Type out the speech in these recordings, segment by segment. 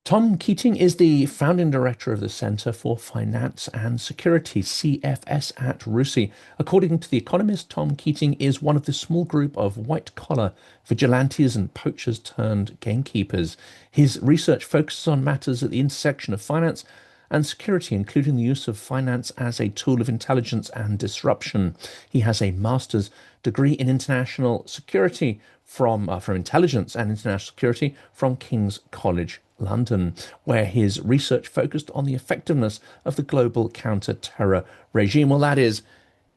Tom Keating is the founding director of the Centre for Finance and Security, CFS at RUSI. According to The Economist, Tom Keating is one of the small group of white-collar vigilantes and poachers-turned-gamekeepers. His research focuses on matters at the intersection of finance and security, including the use of finance as a tool of intelligence and disruption. He has a master's degree in international security from intelligence and international security from King's College London, where his research focused on the effectiveness of the global counter-terror regime. Well, that is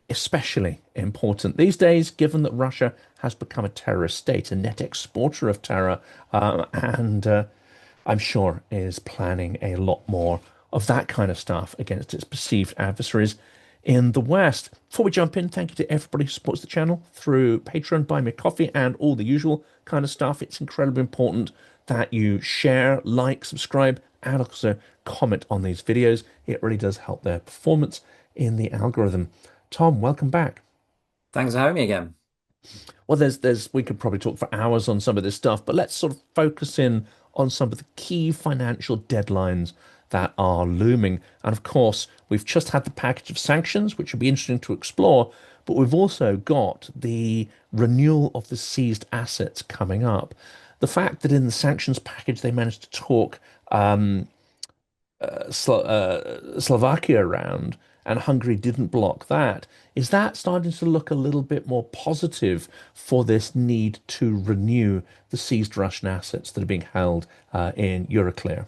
especially important these days, given that Russia has become a terrorist state, a net exporter of terror, and I'm sure is planning a lot more of that kind of stuff against its perceived adversaries in the West. Before we jump in, thank you to everybody who supports the channel through Patreon, Buy Me a Coffee, and all the usual kind of stuff. It's incredibly important that you share, like, subscribe, and also comment on these videos. It really does help their performance in the algorithm. Tom, welcome back. Thanks for having me again. Well, we could probably talk for hours on some of this stuff, but let's sort of focus in on some of the key financial deadlines that are looming. And of course, we've just had the package of sanctions, which would be interesting to explore, but we've also got the renewal of the seized assets coming up. The fact that in the sanctions package they managed to talk Slovakia around and Hungary didn't block that, is that starting to look a little bit more positive for this need to renew the seized Russian assets that are being held in Euroclear?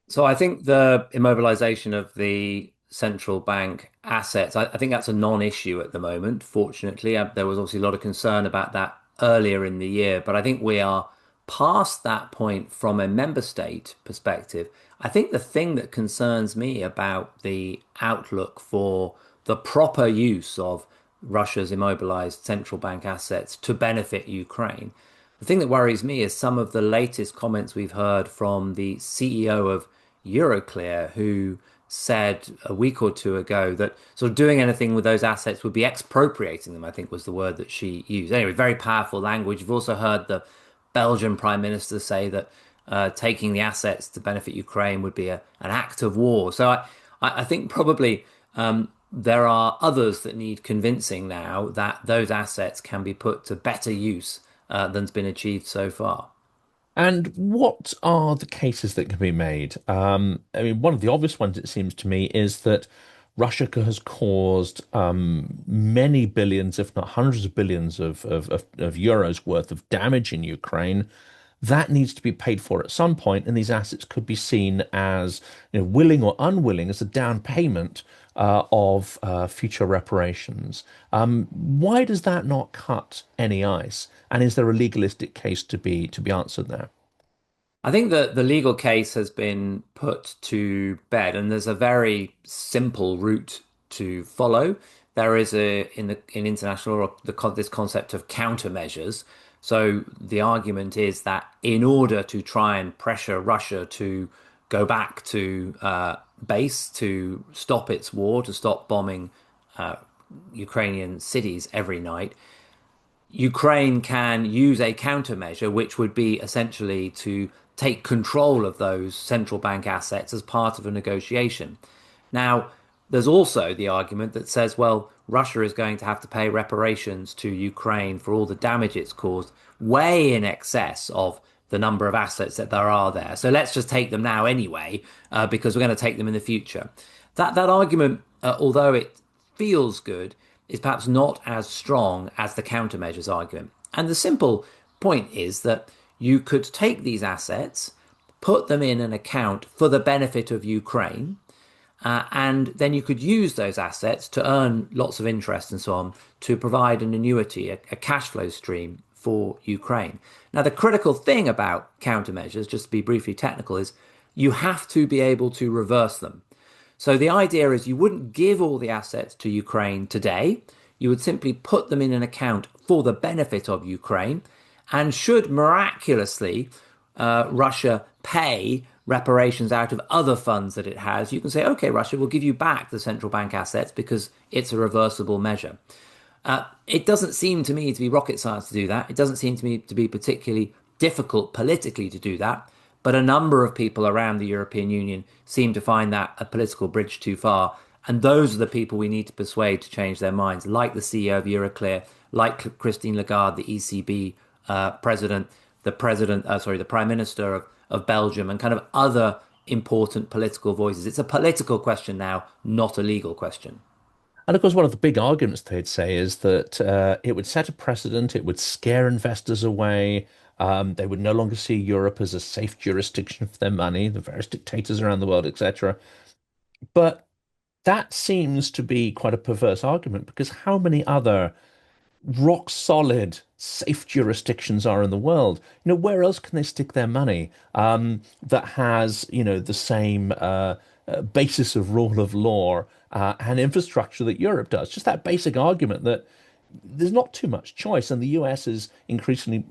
So I think the immobilization of the central bank assets, I think that's a non-issue at the moment. Fortunately, there was obviously a lot of concern about that earlier in the year, but I think we are past that point from a member state perspective. I think the thing that concerns me about the outlook for the proper use of Russia's immobilized central bank assets to benefit Ukraine, the thing that worries me is some of the latest comments we've heard from the CEO of Euroclear, who said a week or two ago that sort of doing anything with those assets would be expropriating them, I think was the word that she used. Anyway, very powerful language. You've also heard the Belgian Prime Minister say that taking the assets to benefit Ukraine would be an act of war. So I think probably there are others that need convincing now that those assets can be put to better use than's been achieved so far. And what are the cases that can be made? I mean, one of the obvious ones, it seems to me, is that Russia has caused many billions, if not hundreds of billions of euros worth of damage in Ukraine. That needs to be paid for at some point, and these assets could be seen as, willing or unwilling, as a down payment of future reparations. Why does that not cut any ice? And is there a legalistic case to be answered there? I think that the legal case has been put to bed, and there's a very simple route to follow. There is in international law this concept of countermeasures. So the argument is that in order to try and pressure Russia to go back to base, to stop its war, to stop bombing uh, Ukrainian cities every night, Ukraine can use a countermeasure, which would be essentially to take control of those central bank assets as part of a negotiation. Now, there's also the argument that says, well, Russia is going to have to pay reparations to Ukraine for all the damage it's caused, way in excess of the number of assets that there are there. So let's just take them now anyway, because we're going to take them in the future. That argument, although it feels good, is perhaps not as strong as the countermeasures argument. And the simple point is that you could take these assets, put them in an account for the benefit of Ukraine, and then you could use those assets to earn lots of interest and so on to provide an annuity, a cash flow stream for Ukraine. Now, the critical thing about countermeasures, just to be briefly technical, is you have to be able to reverse them. So the idea is you wouldn't give all the assets to Ukraine today. You would simply put them in an account for the benefit of Ukraine. And should miraculously Russia pay reparations out of other funds that it has, you can say, okay, Russia will give you back the central bank assets because it's a reversible measure. It doesn't seem to me to be rocket science to do that. It doesn't seem to me to be particularly difficult politically to do that. But a number of people around the European Union seem to find that a political bridge too far. And those are the people we need to persuade to change their minds, like the CEO of Euroclear, like Christine Lagarde, the ECB president, the Prime Minister of Belgium, and kind of other important political voices. It's a political question now, not a legal question. And of course, one of the big arguments they'd say is that it would set a precedent, it would scare investors away. They would no longer see Europe as a safe jurisdiction for their money, the various dictators around the world, etc. But that seems to be quite a perverse argument because how many other rock solid, safe jurisdictions are in the world? Where else can they stick their money that has, the same basis of rule of law and infrastructure that Europe does? Just that basic argument that there's not too much choice, and the US is increasingly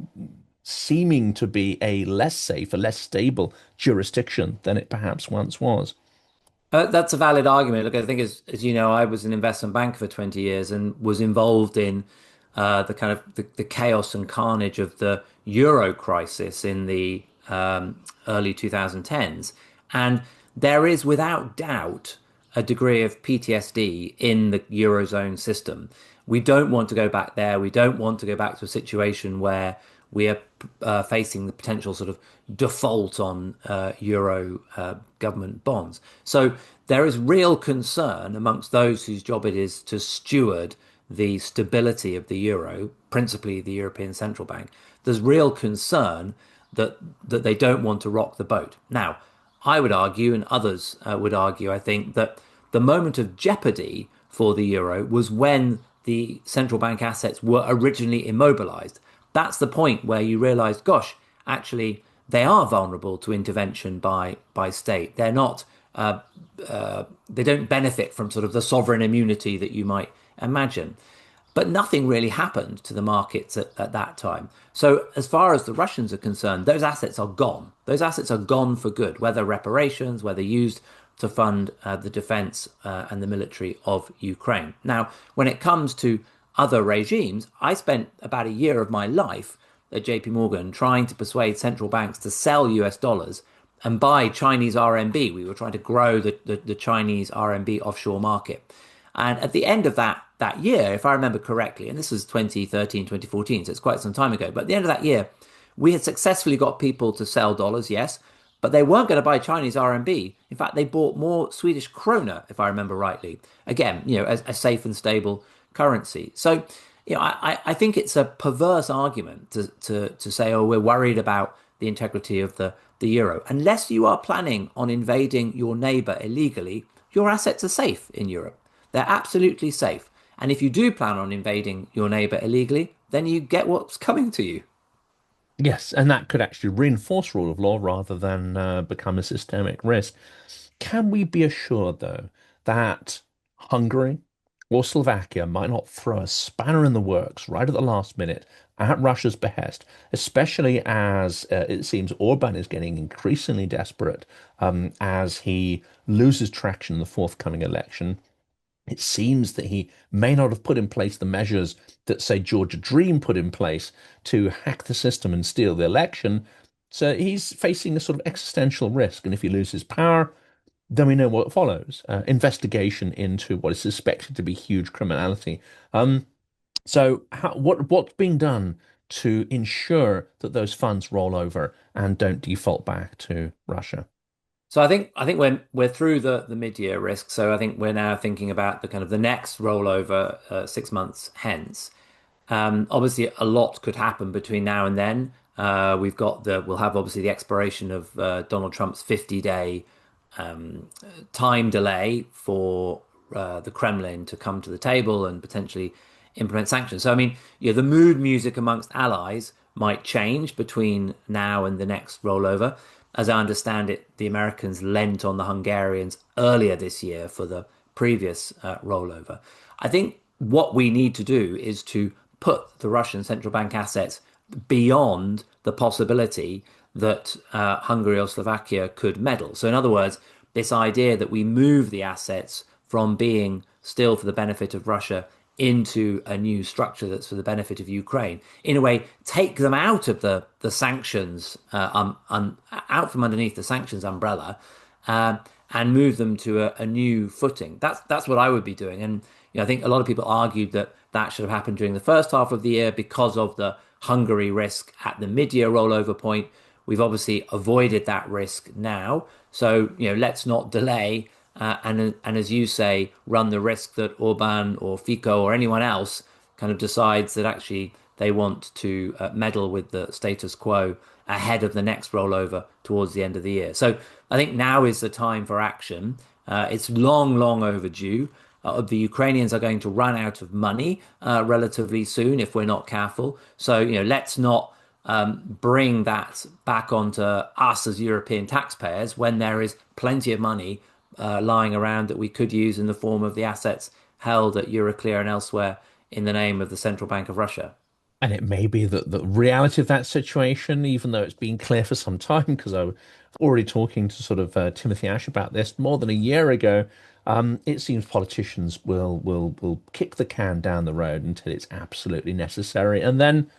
seeming to be a less safe, a less stable jurisdiction than it perhaps once was. That's a valid argument. Look, I think as you know, I was an investment banker for 20 years and was involved in the kind of the chaos and carnage of the euro crisis in the early 2010s. And there is without doubt a degree of PTSD in the eurozone system. We don't want to go back there. We don't want to go back to a situation where we are facing the potential sort of default on euro government bonds. So there is real concern amongst those whose job it is to steward the stability of the euro, principally the European Central Bank. There's real concern that they don't want to rock the boat. Now, I would argue, and others would argue, I think, that the moment of jeopardy for the euro was when the central bank assets were originally immobilized. That's the point where you realize, gosh, actually, they are vulnerable to intervention by state. They're not, they don't benefit from sort of the sovereign immunity that you might imagine. But nothing really happened to the markets at that time. So, as far as the Russians are concerned, those assets are gone. Those assets are gone for good, whether reparations, whether used to fund the defense and the military of Ukraine. Now, when it comes to other regimes, I spent about a year of my life at JP Morgan trying to persuade central banks to sell US dollars and buy Chinese RMB. We were trying to grow the Chinese RMB offshore market. And at the end of that year, if I remember correctly, and this was 2013, 2014, so it's quite some time ago, but at the end of that year, we had successfully got people to sell dollars, yes, but they weren't going to buy Chinese RMB. In fact, they bought more Swedish krona, if I remember rightly. Again, a safe and stable currency. So, I think it's a perverse argument to say, oh, we're worried about the integrity of the euro. Unless you are planning on invading your neighbor illegally, your assets are safe in Europe. They're absolutely safe. And if you do plan on invading your neighbor illegally, then you get what's coming to you. Yes, and that could actually reinforce rule of law rather than become a systemic risk. Can we be assured, though, that Hungary or Slovakia might not throw a spanner in the works right at the last minute at Russia's behest, especially as it seems Orban is getting increasingly desperate as he loses traction in the forthcoming election? It seems that he may not have put in place the measures that, say, Georgia Dream put in place to hack the system and steal the election. So he's facing a sort of existential risk. And if he loses power, then we know what follows. Investigation into what is suspected to be huge criminality. So what's being done to ensure that those funds roll over and don't default back to Russia? So I think we're through the mid-year risk. So I think we're now thinking about the kind of the next rollover 6 months hence. Obviously, a lot could happen between now and then. We'll have obviously the expiration of Donald Trump's 50-day time delay for the Kremlin to come to the table and potentially implement sanctions. So, I mean, the mood music amongst allies might change between now and the next rollover. As I understand it, the Americans lent on the Hungarians earlier this year for the previous rollover. I think what we need to do is to put the Russian central bank assets beyond the possibility that Hungary or Slovakia could meddle. So, in other words, this idea that we move the assets from being still for the benefit of Russia into a new structure that's for the benefit of Ukraine. In a way, take them out of the sanctions, out from underneath the sanctions umbrella, um, and move them to a new footing. That's what I would be doing. And I think a lot of people argued that that should have happened during the first half of the year because of the Hungary risk at the mid-year rollover point. We've obviously avoided that risk now. So, let's not delay and as you say, run the risk that Orban or Fico or anyone else kind of decides that actually they want to meddle with the status quo ahead of the next rollover towards the end of the year. So I think now is the time for action. It's long, long overdue. The Ukrainians are going to run out of money relatively soon if we're not careful. So, let's not bring that back onto us as European taxpayers when there is plenty of money lying around that we could use in the form of the assets held at Euroclear and elsewhere in the name of the Central Bank of Russia. And it may be that the reality of that situation, even though it's been clear for some time, because I was already talking to sort of Timothy Ash about this more than a year ago, it seems politicians will kick the can down the road until it's absolutely necessary, and then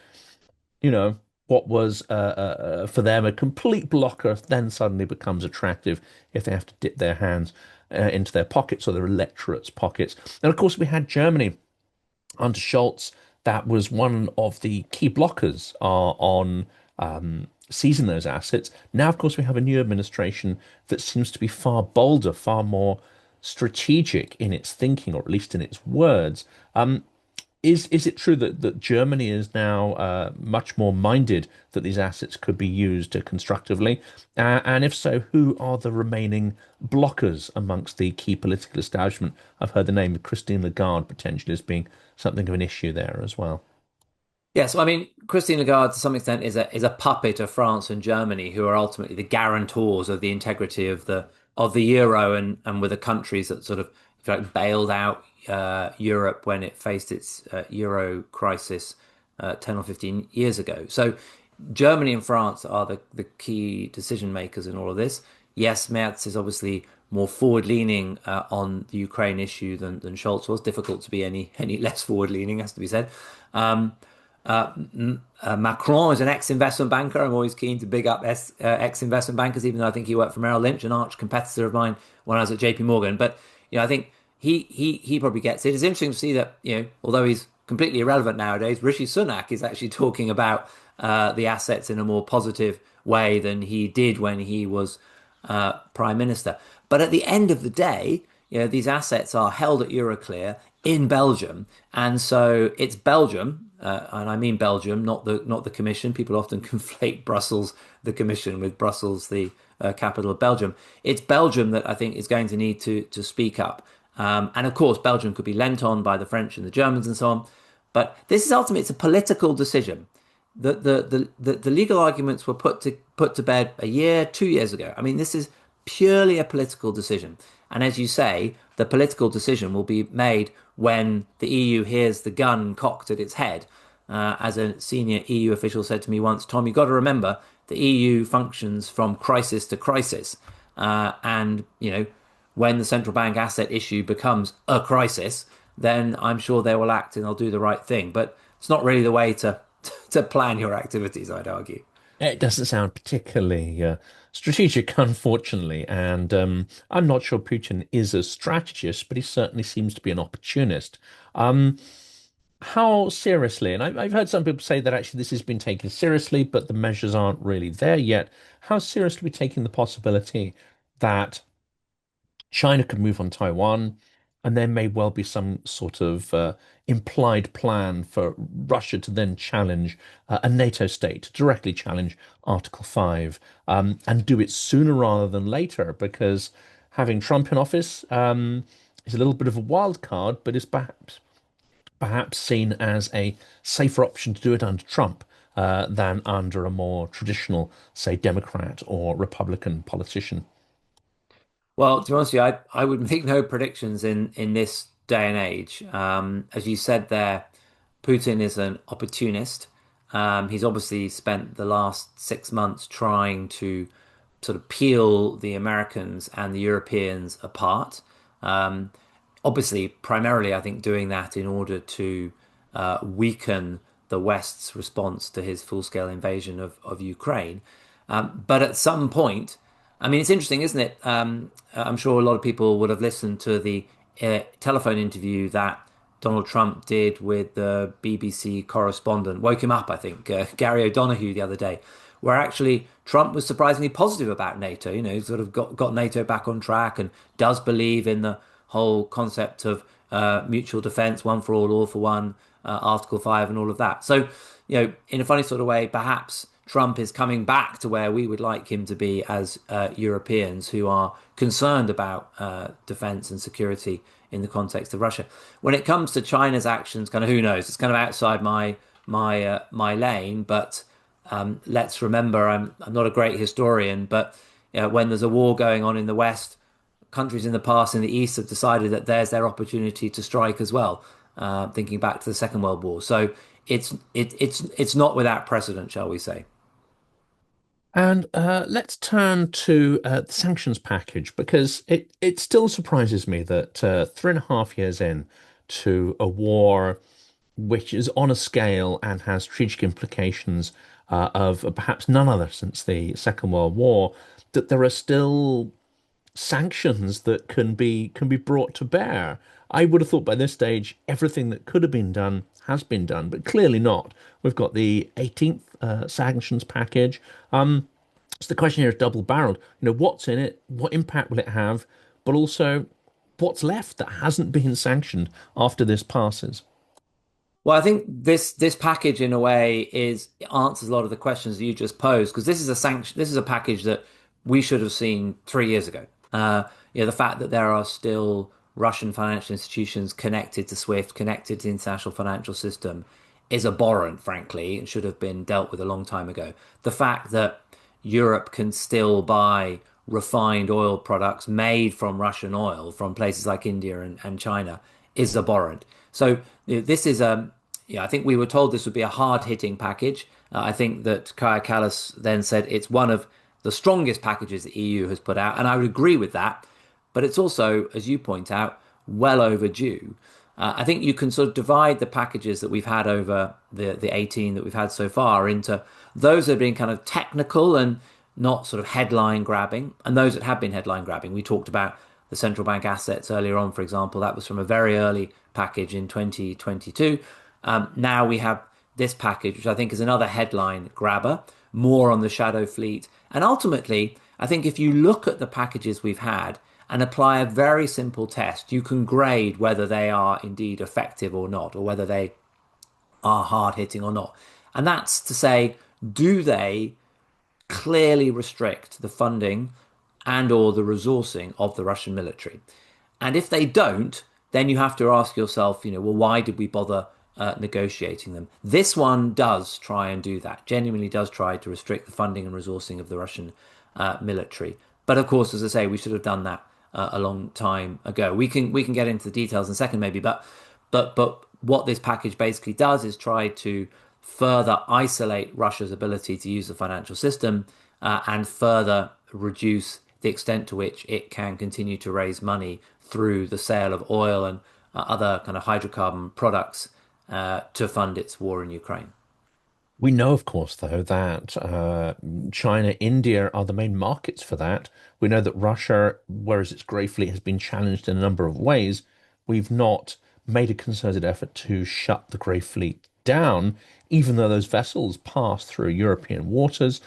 you know what was for them a complete blocker then suddenly becomes attractive if they have to dip their hands into their pockets or their electorate's pockets. And of course, we had Germany under Scholz, that was one of the key blockers on seizing those assets. Now, of course, we have a new administration that seems to be far bolder, far more strategic in its thinking, or at least in its words. Is it true that Germany is now much more minded that these assets could be used constructively? And if so, who are the remaining blockers amongst the key political establishment? I've heard the name of Christine Lagarde potentially as being something of an issue there as well. Yes, I mean, Christine Lagarde to some extent is a puppet of France and Germany, who are ultimately the guarantors of the integrity of the euro and were the countries that sort of, if you like, bailed out Europe when it faced its euro crisis 10 or 15 years ago. So Germany and France are the key decision makers in all of this. Yes, Merz is obviously more forward-leaning on the Ukraine issue than Scholz was. Difficult to be any less forward-leaning, has to be said. Um, Macron is an ex-investment banker. I'm always keen to big up ex-investment bankers, even though I think he worked for Merrill Lynch, an arch competitor of mine when I was at JP Morgan. But I think he probably gets it. It's interesting to see that although he's completely irrelevant nowadays, Rishi Sunak is actually talking about the assets in a more positive way than he did when he was prime minister. But at the end of the day, these assets are held at Euroclear in Belgium, and so it's Belgium, and I mean Belgium, not the Commission. People often conflate Brussels, the Commission, with Brussels, the capital of Belgium. It's Belgium that I think is going to need to speak up, and of course, Belgium could be lent on by the French and the Germans and so on. But this is ultimately it's a political decision. The legal arguments were put to bed a year, 2 years ago. I mean, this is purely a political decision. And as you say, the political decision will be made when the EU hears the gun cocked at its head. As a senior EU official said to me once, Tom, you've got to remember the EU functions from crisis to crisis. And, when the central bank asset issue becomes a crisis, then I'm sure they will act and they'll do the right thing. But it's not really the way to to plan your activities, I'd argue. It doesn't sound particularly strategic, unfortunately, and I'm not sure Putin is a strategist, but he certainly seems to be an opportunist. Um, how seriously, and I've heard some people say that actually this has been taken seriously, but the measures aren't really there yet. How seriously are we taking the possibility that China could move on Taiwan, and there may well be some sort of implied plan for Russia to then challenge a NATO state, to directly challenge Article 5, and do it sooner rather than later, because having Trump in office is a little bit of a wild card, but is perhaps seen as a safer option to do it under Trump than under a more traditional, say, Democrat or Republican politician. Well, to be honest with you, I would make no predictions in this day and age. As you said there, Putin is an opportunist. He's obviously spent the last 6 months trying to sort of peel the Americans and the Europeans apart. Obviously, primarily, I think doing that in order to weaken the West's response to his full-scale invasion of Ukraine. But at some point, I mean, it's interesting, isn't it? I'm sure a lot of people would have listened to the telephone interview that Donald Trump did with the BBC correspondent, woke him up, I think, Gary O'Donoghue the other day, where actually Trump was surprisingly positive about NATO. You know, he sort of got NATO back on track and does believe in the whole concept of mutual defense, one for all for one, Article 5, and all of that. So, in a funny sort of way, perhaps Trump is coming back to where we would like him to be as Europeans who are concerned about defense and security in the context of Russia. When it comes to China's actions, kind of who knows? It's kind of outside my lane, but let's remember, I'm not a great historian, but when there's a war going on in the West, countries in the past in the East have decided that there's their opportunity to strike as well. Thinking back to the Second World War, so it's not without precedent, shall we say? And let's turn to the sanctions package because it still surprises me that 3.5 years in to a war which is on a scale and has strategic implications of perhaps none other since the Second World War, that there are still sanctions that can be brought to bear. I would have thought by this stage everything that could have been done has been done, but clearly not. We've got the 18th sanctions package. So the question here is double-barreled. What's in it? What impact will it have? But also, what's left that hasn't been sanctioned after this passes? Well, I think this package in a way is answers a lot of the questions that you just posed because this is a package that we should have seen 3 years ago. The fact that there are still Russian financial institutions connected to SWIFT, connected to the international financial system, is abhorrent, frankly, and should have been dealt with a long time ago. The fact that Europe can still buy refined oil products made from Russian oil from places like India and China is abhorrent. So this is I think we were told this would be a hard-hitting package. I think that Kaya Kallas then said it's one of the strongest packages the EU has put out, and I would agree with that. But it's also, as you point out, well overdue. I think you can sort of divide the packages that we've had over the 18 that we've had so far into those that have been kind of technical and not sort of headline grabbing, and those that have been headline grabbing. We talked about the central bank assets earlier on, for example. That was from a very early package in 2022. Now we have this package, which I think is another headline grabber, more on the shadow fleet. And ultimately, I think if you look at the packages we've had and apply a very simple test, you can grade whether they are indeed effective or not, or whether they are hard hitting or not. And that's to say, do they clearly restrict the funding and or the resourcing of the Russian military? And if they don't, then you have to ask yourself, well, why did we bother negotiating them? This one does try and do that, genuinely does try to restrict the funding and resourcing of the Russian military. But of course, as I say, we should have done that a long time ago. We can get into the details in a second, maybe, but what this package basically does is try to further isolate Russia's ability to use the financial system and further reduce the extent to which it can continue to raise money through the sale of oil and other kind of hydrocarbon products to fund its war in Ukraine. We know, of course, though, that China, India are the main markets for that. We know that Russia, whereas its grey fleet has been challenged in a number of ways, we've not made a concerted effort to shut the grey fleet down, even though those vessels pass through European waters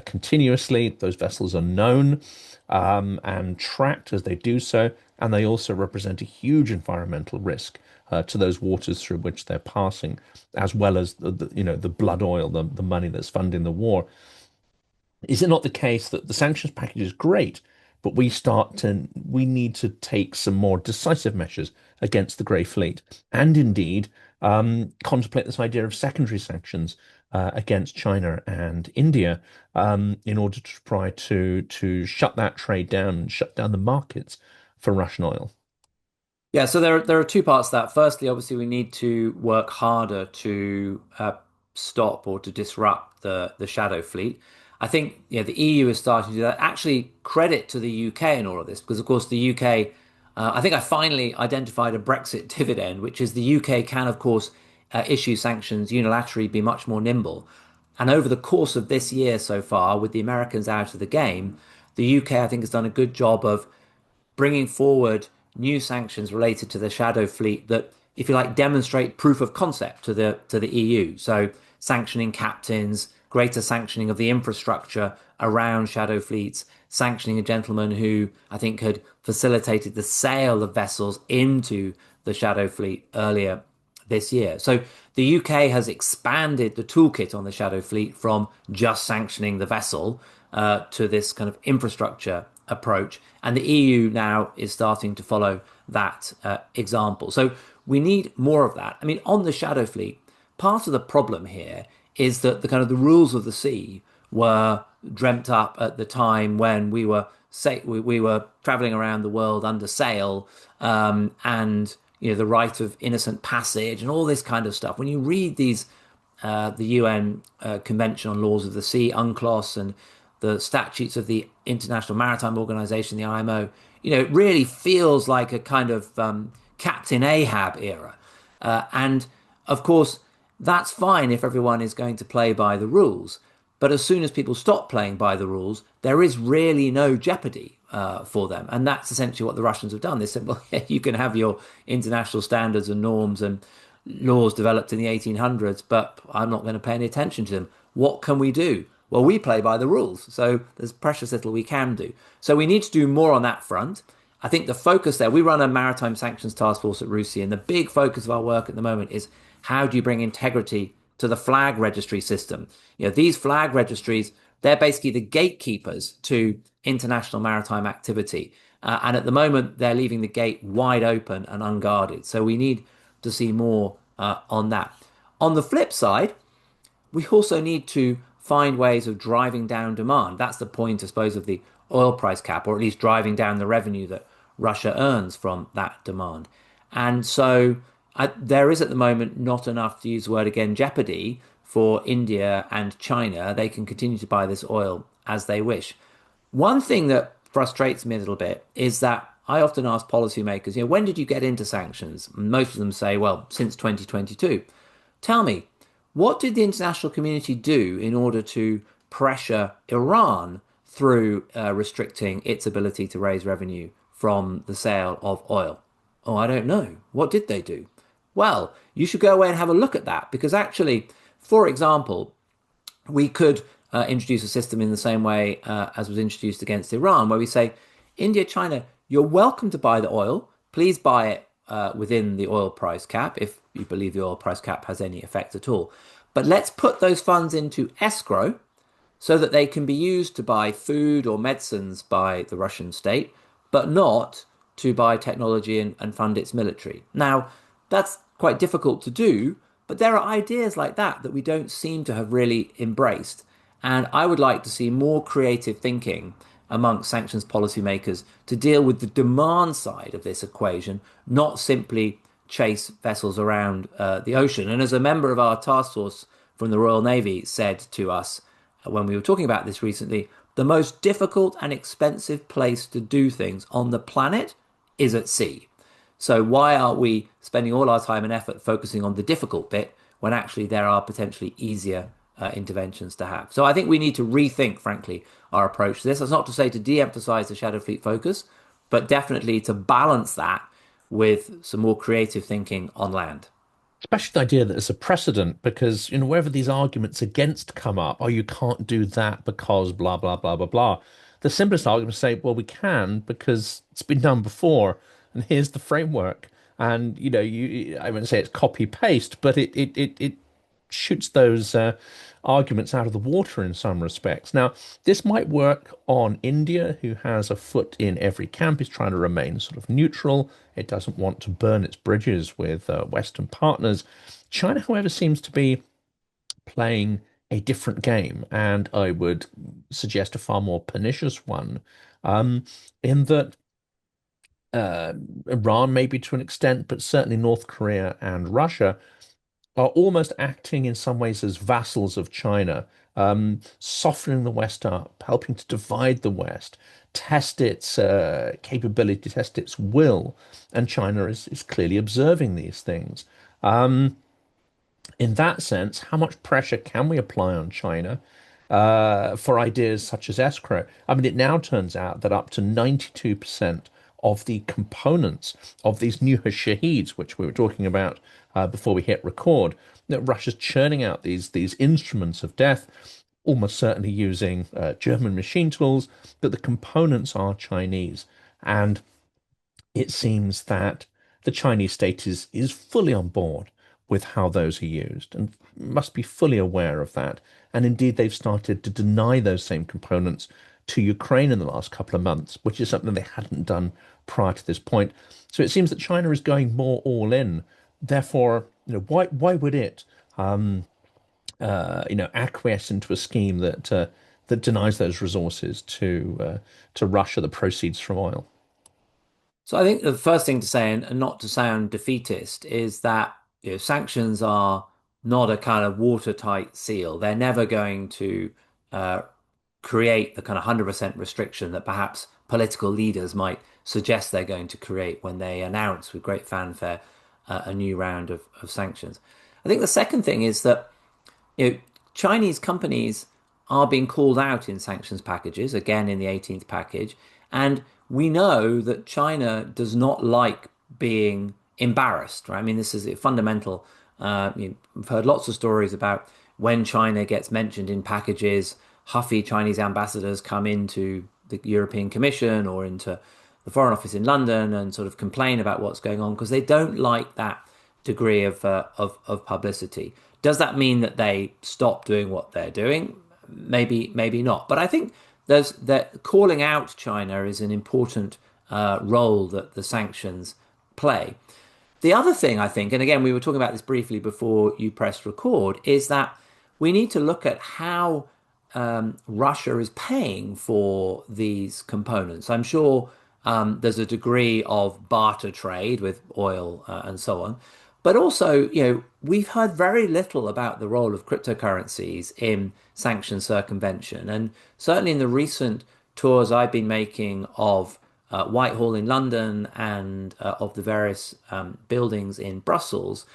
continuously. Those vessels are known and tracked as they do so, and they also represent a huge environmental risk to those waters through which they're passing, as well as the blood oil, the money that's funding the war. Is it not the case that the sanctions package is great, but we need to take some more decisive measures against the Grey Fleet, and indeed contemplate this idea of secondary sanctions against China and India in order to try to shut that trade down and shut down the markets for Russian oil? Yeah, so there are two parts to that. Firstly, obviously, we need to work harder to stop or to disrupt the shadow fleet. I think the EU is starting to do that. Actually, credit to the UK in all of this, because of course the UK I think I finally identified a Brexit dividend, which is the UK can, of course, issue sanctions unilaterally, be much more nimble. And over the course of this year so far, with the Americans out of the game, the UK, I think, has done a good job of bringing forward new sanctions related to the shadow fleet that, if you like, demonstrate proof of concept to the EU. So sanctioning captains, greater sanctioning of the infrastructure around shadow fleets, sanctioning a gentleman who I think had facilitated the sale of vessels into the shadow fleet earlier this year. So the UK has expanded the toolkit on the shadow fleet from just sanctioning the vessel to this kind of infrastructure approach. And the EU now is starting to follow that example. So we need more of that. I mean, on the shadow fleet, part of the problem here is that the kind of the rules of the sea were dreamt up at the time when we were traveling around the world under sail, and the right of innocent passage and all this kind of stuff. When you read these the UN Convention on Laws of the Sea, UNCLOS, and the statutes of the International Maritime Organization, the IMO, it really feels like a kind of Captain Ahab era. And of course, that's fine if everyone is going to play by the rules. But as soon as people stop playing by the rules, there is really no jeopardy for them. And that's essentially what the Russians have done. They said, well, yeah, you can have your international standards and norms and laws developed in the 1800s, but I'm not going to pay any attention to them. What can we do? Well, we play by the rules. So there's precious little we can do. So we need to do more on that front. I think the focus there, we run a maritime sanctions task force at RUSI, and the big focus of our work at the moment is how do you bring integrity to the flag registry system? These flag registries, they're basically the gatekeepers to international maritime activity. And at the moment, they're leaving the gate wide open and unguarded. So we need to see more on that. On the flip side, we also need to find ways of driving down demand. That's the point, I suppose, of the oil price cap, or at least driving down the revenue that Russia earns from that demand. And so there is at the moment not enough, to use the word again, jeopardy for India and China. They can continue to buy this oil as they wish. One thing that frustrates me a little bit is that I often ask policymakers, when did you get into sanctions? And most of them say, well, since 2022. Tell me, what did the international community do in order to pressure Iran through restricting its ability to raise revenue from the sale of oil? Oh, I don't know. What did they do? Well, you should go away and have a look at that because actually, for example, we could introduce a system in the same way as was introduced against Iran, where we say, India, China, you're welcome to buy the oil. Please buy it within the oil price cap, if you believe the oil price cap has any effect at all. But let's put those funds into escrow so that they can be used to buy food or medicines by the Russian state, but not to buy technology and fund its military. Now, that's quite difficult to do, but there are ideas like that that we don't seem to have really embraced. And I would like to see more creative thinking amongst sanctions policymakers to deal with the demand side of this equation, not simply chase vessels around the ocean. And as a member of our task force from the Royal Navy said to us when we were talking about this recently, the most difficult and expensive place to do things on the planet is at sea. So why are we spending all our time and effort focusing on the difficult bit when actually there are potentially easier interventions to have? So I think we need to rethink, frankly, our approach to this. That's not to say to de-emphasize the shadow fleet focus, but definitely to balance that with some more creative thinking on land. Especially the idea that it's a precedent because, wherever these arguments against come up, oh, you can't do that because blah, blah, blah, blah, blah. The simplest argument is say, well, we can because it's been done before and here's the framework. And, I wouldn't say it's copy paste, but it shoots those arguments out of the water in some respects. Now, this might work on India, who has a foot in every camp, is trying to remain sort of neutral. It doesn't want to burn its bridges with Western partners. China, however, seems to be playing a different game, and I would suggest a far more pernicious one, in that uh, Iran, maybe to an extent, but certainly North Korea and Russia are almost acting in some ways as vassals of China, softening the West up, helping to divide the West, test its capability, test its will, and China is clearly observing these things. Um, in that sense, how much pressure can we apply on China for ideas such as escrow? I mean, it now turns out that up to 92% of the components of these new shaheeds, which we were talking about before we hit record, that Russia's churning out these instruments of death, almost certainly using German machine tools, but the components are Chinese. And it seems that the Chinese state is fully on board with how those are used and must be fully aware of that. And indeed, they've started to deny those same components to Ukraine in the last couple of months, which is something they hadn't done prior to this point. So it seems that China is going more all in. Therefore, why would it acquiesce into a scheme that denies those resources to Russia, the proceeds from oil? So I think the first thing to say, and not to sound defeatist, is that sanctions are not a kind of watertight seal. They're never going to uh, create the kind of 100% restriction that perhaps political leaders might suggest they're going to create when they announce with great fanfare a new round of sanctions. I think the second thing is that you know, Chinese companies are being called out in sanctions packages, again in the 18th package, and we know that China does not like being embarrassed, right? I mean, this is a fundamental. We've heard lots of stories about when China gets mentioned in packages, huffy Chinese ambassadors come into the European Commission or into the Foreign Office in London and sort of complain about what's going on because they don't like that degree of publicity. Does that mean that they stop doing what they're doing? Maybe, maybe not. But I think there's that calling out China is an important role that the sanctions play. The other thing I think, and again, we were talking about this briefly before you pressed record, is that we need to look at how Russia is paying for these components. I'm sure there's a degree of barter trade with oil and so on. But also, we've heard very little about the role of cryptocurrencies in sanction circumvention. And certainly in the recent tours I've been making of Whitehall in London and of the various buildings in Brussels,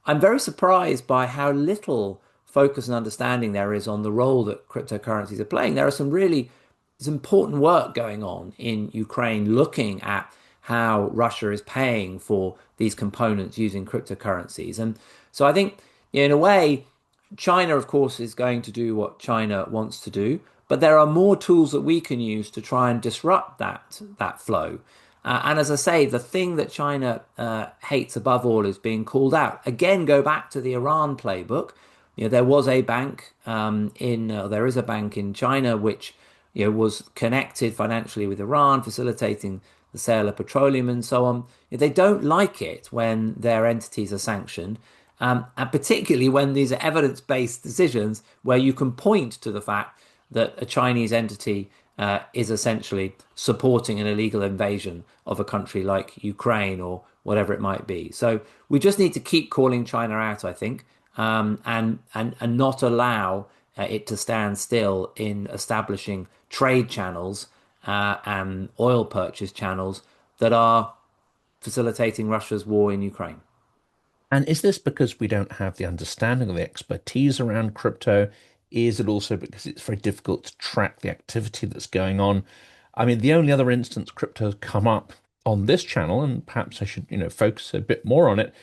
I'm very surprised by how little focus and understanding there is on the role that cryptocurrencies are playing. There are some really there's important work going on in Ukraine looking at how Russia is paying for these components using cryptocurrencies. And so I think, in a way, China, of course, is going to do what China wants to do, but there are more tools that we can use to try and disrupt that flow. And as I say, the thing that China hates above all is being called out. Again, go back to the Iran playbook. There was a bank there is a bank in China which was connected financially with Iran, facilitating the sale of petroleum and so on. They don't like it when their entities are sanctioned, and particularly when these are evidence-based decisions where you can point to the fact that a Chinese entity is essentially supporting an illegal invasion of a country like Ukraine or whatever it might be. So we just need to keep calling China out, I think, and not allow it to stand still in establishing trade channels and oil purchase channels that are facilitating Russia's war in Ukraine. And is this because we don't have the understanding or the expertise around crypto? Is it also because it's very difficult to track the activity that's going on? I mean, the only other instance crypto's come up on this channel, and perhaps I should, focus a bit more on it,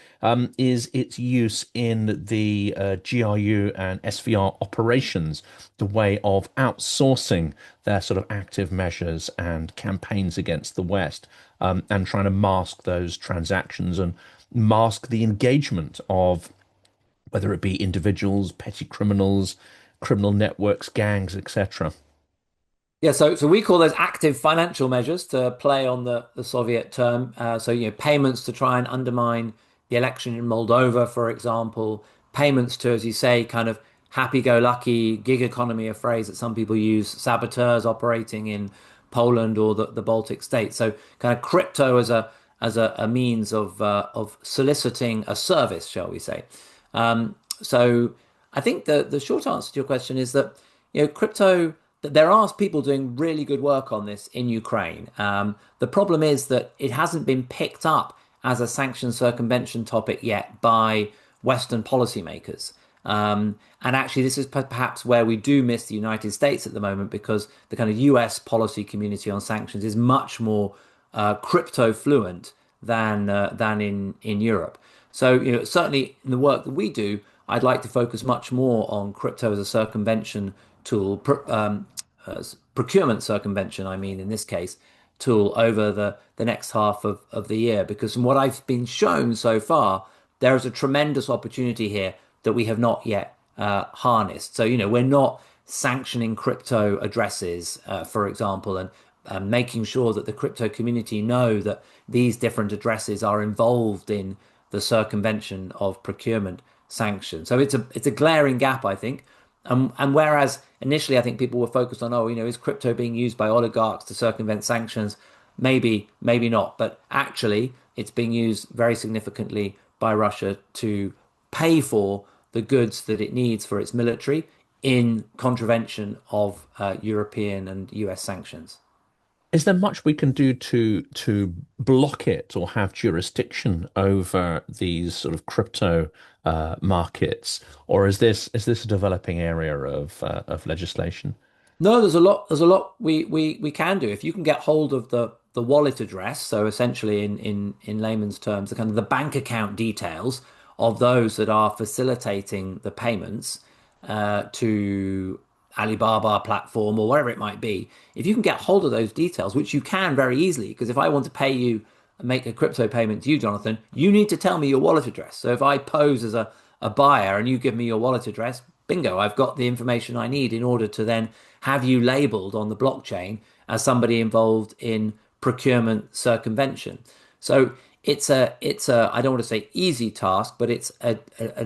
is its use in the GRU and SVR operations, the way of outsourcing their sort of active measures and campaigns against the West, and trying to mask those transactions and mask the engagement of whether it be individuals, petty criminals, criminal networks, gangs, etc. Yeah, so we call those active financial measures to play on the Soviet term. Payments to try and undermine the election in Moldova, for example, payments to, as you say, kind of happy-go-lucky gig economy, a phrase that some people use, saboteurs operating in Poland or the Baltic states. So kind of crypto as a means of soliciting a service, shall we say? So I think the short answer to your question is that crypto there are people doing really good work on this in Ukraine. The problem is that it hasn't been picked up as a sanctions circumvention topic yet by Western policymakers. And actually, this is perhaps where we do miss the United States at the moment because the kind of US policy community on sanctions is much more crypto fluent than in Europe. So, certainly in the work that we do, I'd like to focus much more on crypto as a circumvention tool, procurement circumvention, I mean, in this case, tool over the next half of the year. Because from what I've been shown so far, there is a tremendous opportunity here that we have not yet harnessed. So, we're not sanctioning crypto addresses, for example, and making sure that the crypto community know that these different addresses are involved in the circumvention of procurement sanctions. So it's a glaring gap, I think. And whereas initially I think people were focused on, oh, is crypto being used by oligarchs to circumvent sanctions? Maybe, maybe not. But actually, it's being used very significantly by Russia to pay for the goods that it needs for its military in contravention of European and US sanctions. Is there much we can do to block it or have jurisdiction over these sort of crypto markets, or is this a developing area of legislation? No, there's a lot we can do. If you can get hold of the wallet address, so essentially in layman's terms, the kind of the bank account details of those that are facilitating the payments to Alibaba platform or whatever it might be, if you can get hold of those details, which you can very easily, because if I want to pay you and make a crypto payment to you, Jonathan, you need to tell me your wallet address. So if I pose as a buyer and you give me your wallet address, bingo, I've got the information I need in order to then have you labeled on the blockchain as somebody involved in procurement circumvention. So it's a I don't want to say easy task, but it's an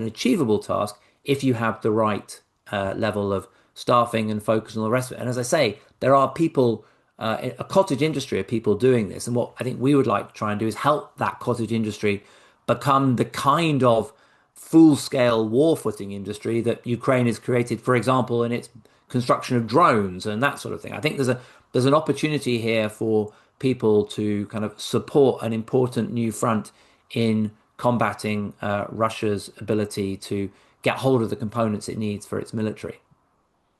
achievable task if you have the right level of staffing and focus and all the rest of it. And as I say, there are people, a cottage industry of people doing this. And what I think we would like to try and do is help that cottage industry become the kind of full-scale war-footing industry that Ukraine has created, for example, in its construction of drones and that sort of thing. I think there's an opportunity here for people to kind of support an important new front in combating Russia's ability to get hold of the components it needs for its military.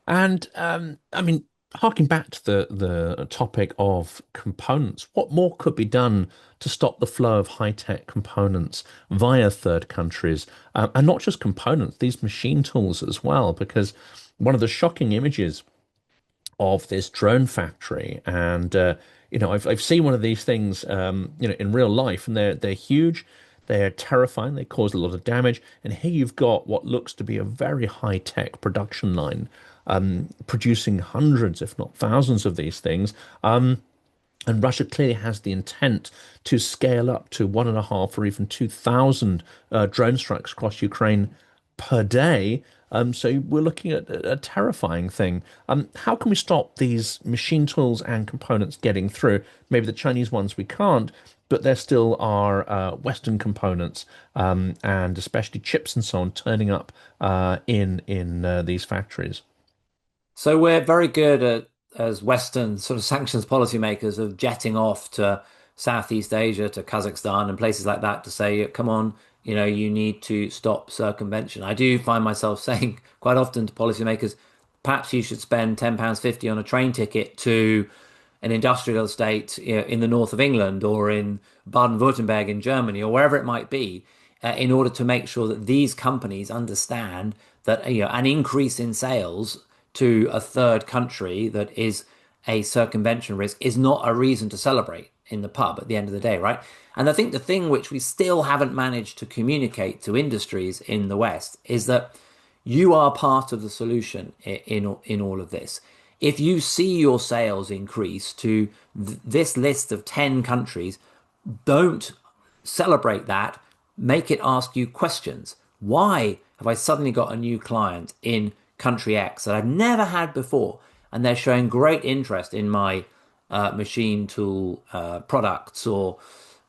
And I mean, harking back to the topic of components, what more could be done to stop the flow of high-tech components via third countries, and not just components, these machine tools as well? Because one of the shocking images of this drone factory, and I've seen one of these things, in real life, and they're huge. They're terrifying. They cause a lot of damage. And here you've got what looks to be a very high-tech production line, producing hundreds, if not thousands, of these things. And Russia clearly has the intent to scale up to 1.5 or even 2,000 drone strikes across Ukraine per day. So we're looking at a terrifying thing. How can we stop these machine tools and components getting through? Maybe the Chinese ones we can't, but there still are Western components, and especially chips and so on turning up in these factories. So we're very good at, as Western sort of sanctions policymakers, of jetting off to Southeast Asia, to Kazakhstan and places like that to say, come on, you need to stop circumvention. I do find myself saying quite often to policymakers, perhaps you should spend £10.50 on a train ticket to an industrial estate, in the north of England or in Baden-Württemberg in Germany or wherever it might be, in order to make sure that these companies understand that an increase in sales to a third country that is a circumvention risk is not a reason to celebrate in the pub at the end of the day, right? And I think the thing which we still haven't managed to communicate to industries in the West is that you are part of the solution in all of this. If you see your sales increase to this list of 10 countries, don't celebrate that. Make it ask you questions. Why have I suddenly got a new client in country X that I've never had before? And they're showing great interest in my machine tool products or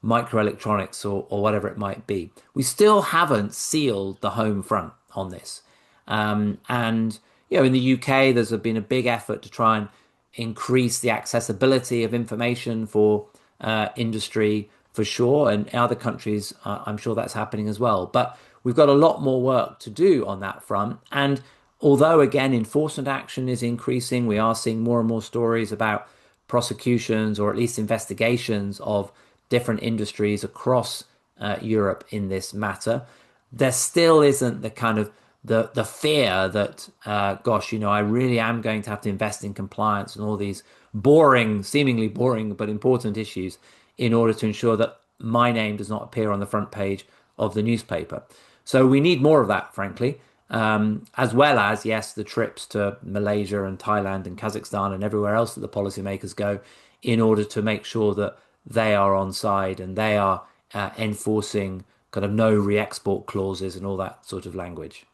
microelectronics or whatever it might be. We still haven't sealed the home front on this. And in the UK, there's been a big effort to try and increase the accessibility of information for industry for sure. And in other countries, I'm sure that's happening as well. But we've got a lot more work to do on that front. And although, again, enforcement action is increasing, we are seeing more and more stories about prosecutions or at least investigations of different industries across Europe in this matter. There still isn't the kind of the fear that gosh, I really am going to have to invest in compliance and all these boring, seemingly boring but important issues in order to ensure that my name does not appear on the front page of the newspaper. So we need more of that, frankly, as well as, yes, the trips to Malaysia and Thailand and Kazakhstan and everywhere else that the policymakers go in order to make sure that they are on side and they are enforcing kind of no re-export clauses and all that sort of language.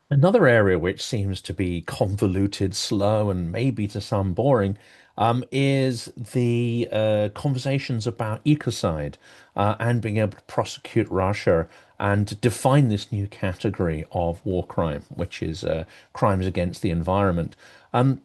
Another area which seems to be convoluted, slow, and maybe to some boring, is the conversations about ecocide and being able to prosecute Russia and define this new category of war crime, which is crimes against the environment.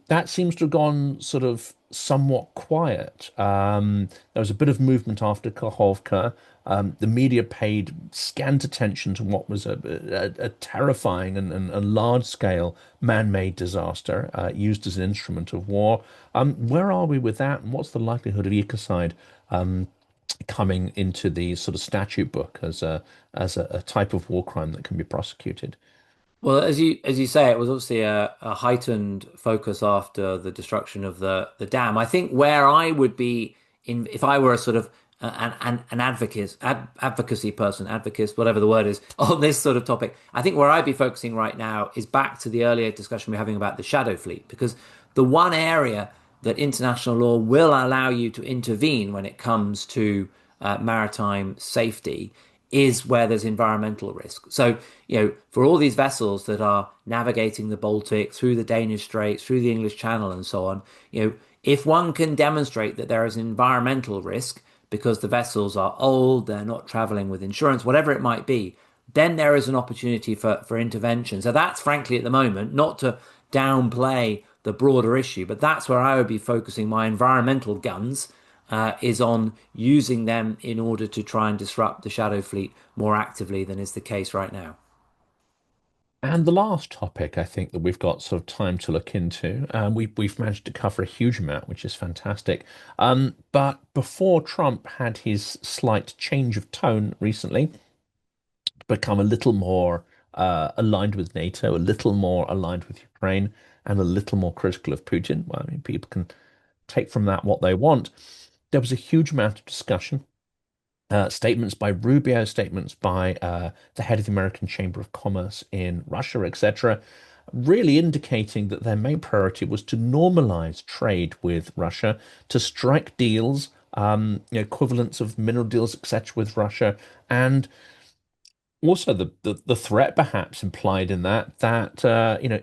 That seems to have gone sort of somewhat quiet. There was a bit of movement after Kakhovka. The media paid scant attention to what was a terrifying and large-scale man-made disaster used as an instrument of war. Where are we with that? And what's the likelihood of ecocide coming into the sort of statute book as a type of war crime that can be prosecuted? Well, as you say, it was obviously a heightened focus after the destruction of the dam. I think where I would be in, if I were a sort of an advocacy person, advocate, whatever the word is, on this sort of topic, I think where I'd be focusing right now is back to the earlier discussion we are having about the shadow fleet, because the one area that international law will allow you to intervene when it comes to maritime safety is where there's environmental risk. So, for all these vessels that are navigating the Baltic, through the Danish Straits, through the English Channel, and so on, if one can demonstrate that there is an environmental risk because the vessels are old, they're not traveling with insurance, whatever it might be, then there is an opportunity for intervention. So that's frankly at the moment, not to downplay the broader issue, but that's where I would be focusing my environmental guns, is on using them in order to try and disrupt the shadow fleet more actively than is the case right now. And the last topic I think that we've got sort of time to look into, we've managed to cover a huge amount, which is fantastic. But before Trump had his slight change of tone recently, become a little more aligned with NATO, a little more aligned with Ukraine, and a little more critical of Putin. Well, I mean, people can take from that what they want. There was a huge amount of discussion, statements by Rubio, statements by the head of the American Chamber of Commerce in Russia, etc., really indicating that their main priority was to normalize trade with Russia, to strike deals, equivalents of mineral deals, etc., with Russia, and also the threat perhaps implied in that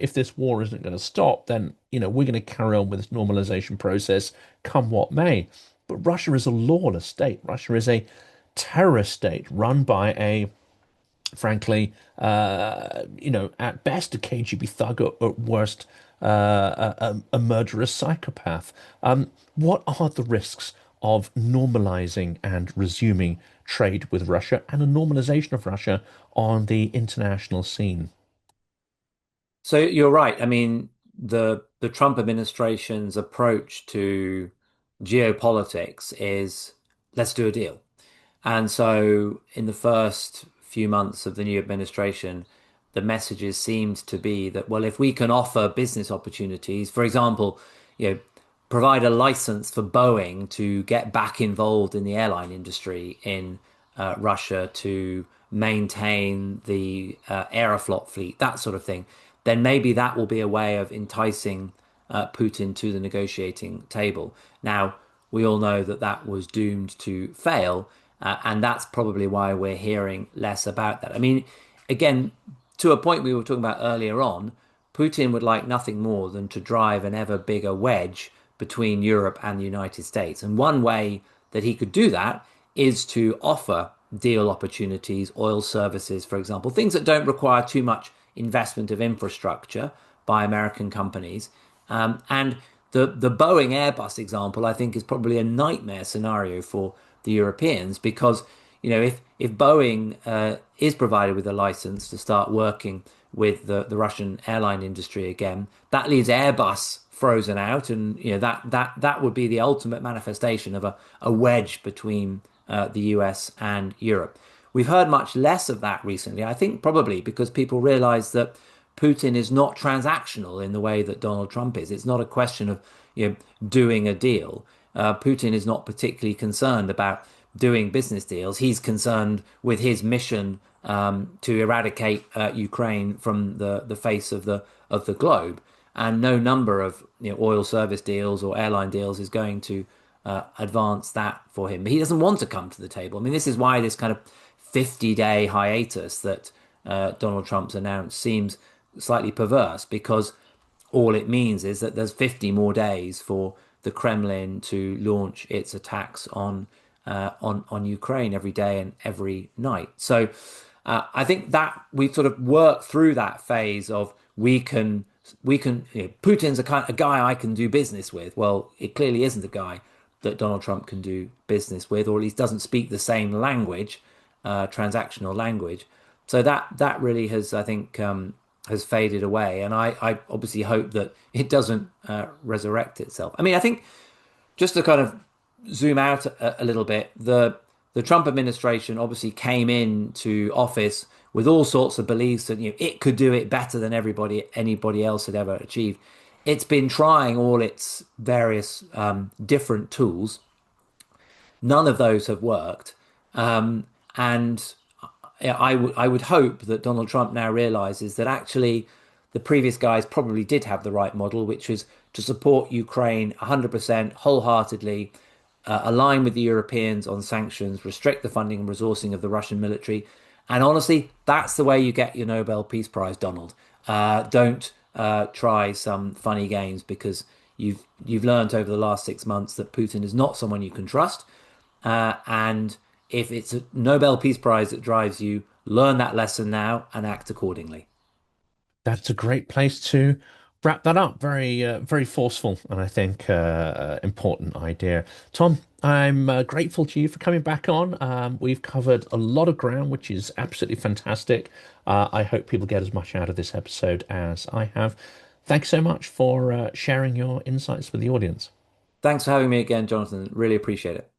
if this war isn't going to stop, then we're going to carry on with this normalization process, come what may. But Russia is a lawless state. Russia is a terrorist state run by a, frankly, at best a KGB thug, at worst a murderous psychopath. What are the risks of normalizing and resuming trade with Russia and a normalization of Russia on the international scene? So you're right. I mean, the Trump administration's approach to geopolitics is let's do a deal. And so, in the first few months of the new administration, the messages seemed to be that, well, if we can offer business opportunities, for example, you know, provide a license for Boeing to get back involved in the airline industry in Russia to maintain the Aeroflot fleet, that sort of thing, then maybe that will be a way of enticing Putin to the negotiating table. Now, we all know that that was doomed to fail, and that's probably why we're hearing less about that. I mean, again, to a point we were talking about earlier on, Putin would like nothing more than to drive an ever bigger wedge between Europe and the United States. And one way that he could do that is to offer deal opportunities, oil services, for example, things that don't require too much investment of infrastructure, by American companies. And the Boeing Airbus example, I think, is probably a nightmare scenario for the Europeans because, if Boeing is provided with a license to start working with the Russian airline industry again, that leaves Airbus frozen out, and that would be the ultimate manifestation of a wedge between the US and Europe. We've heard much less of that recently, I think probably because people realize that Putin is not transactional in the way that Donald Trump is. It's not a question of doing a deal. Putin is not particularly concerned about doing business deals. He's concerned with his mission to eradicate Ukraine from the face of the globe, and no number of oil service deals or airline deals is going to advance that for him. He doesn't want to come to the table. I mean, this is why this kind of 50-day hiatus that Donald Trump's announced seems slightly perverse, because all it means is that there's 50 more days for the Kremlin to launch its attacks on Ukraine every day and every night. So I think that we've sort of worked through that phase of Putin's a guy I can do business with. Well, it clearly isn't a guy that Donald Trump can do business with, or at least doesn't speak the same language, transactional language. So that really has, I think, has faded away, and I obviously hope that it doesn't resurrect itself. I mean, I think just to kind of zoom out a little bit, the Trump administration obviously came into office with all sorts of beliefs that it could do it better than anybody else had ever achieved. It's been trying all its various different tools. None of those have worked, and I would hope that Donald Trump now realizes that actually the previous guys probably did have the right model, which was to support Ukraine 100% wholeheartedly, align with the Europeans on sanctions, restrict the funding and resourcing of the Russian military. And honestly, that's the way you get your Nobel Peace Prize, Donald. Don't try some funny games, because you've learned over the last 6 months that Putin is not someone you can trust. And if it's a Nobel Peace Prize that drives you, learn that lesson now and act accordingly. That's a great place to wrap that up. Very forceful and I think important idea. Tom, I'm grateful to you for coming back on. We've covered a lot of ground, which is absolutely fantastic. I hope people get as much out of this episode as I have. Thanks so much for sharing your insights with the audience. Thanks for having me again, Jonathan. Really appreciate it.